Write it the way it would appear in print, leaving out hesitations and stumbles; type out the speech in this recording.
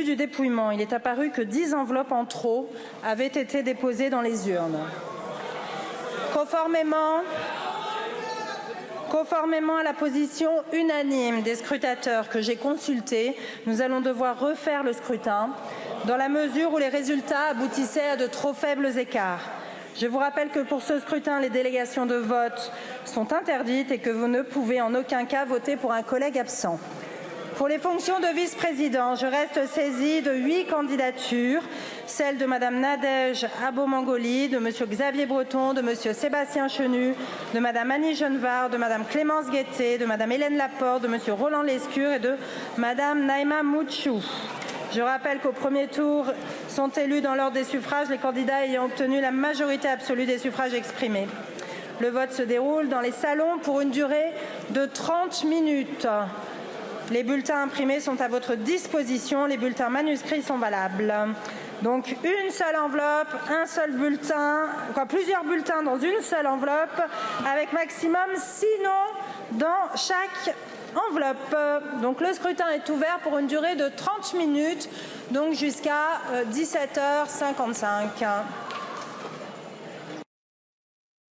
du dépouillement, il est apparu que 10 enveloppes en trop avaient été déposées dans les urnes. Conformément à la position unanime des scrutateurs que j'ai consultés, nous allons devoir refaire le scrutin dans la mesure où les résultats aboutissaient à de trop faibles écarts. Je vous rappelle que pour ce scrutin, les délégations de vote sont interdites et que vous ne pouvez en aucun cas voter pour un collègue absent. Pour les fonctions de vice-président, je reste saisie de 8 candidatures, celles de Mme Nadège Abo-Mangoli, de M. Xavier Breton, de M. Sébastien Chenu, de Mme Annie Genevard, de Mme Clémence Guettet, de Mme Hélène Laporte, de M. Roland Lescure et de Mme Naïma Mouchou. Je rappelle qu'au premier tour sont élus dans l'ordre des suffrages les candidats ayant obtenu la majorité absolue des suffrages exprimés. Le vote se déroule dans les salons pour une durée de 30 minutes. Les bulletins imprimés sont à votre disposition. Les bulletins manuscrits sont valables. Donc une seule enveloppe, un seul bulletin, plusieurs bulletins dans une seule enveloppe, avec maximum 6 noms dans chaque enveloppe. Donc le scrutin est ouvert pour une durée de 30 minutes, donc jusqu'à 17h55.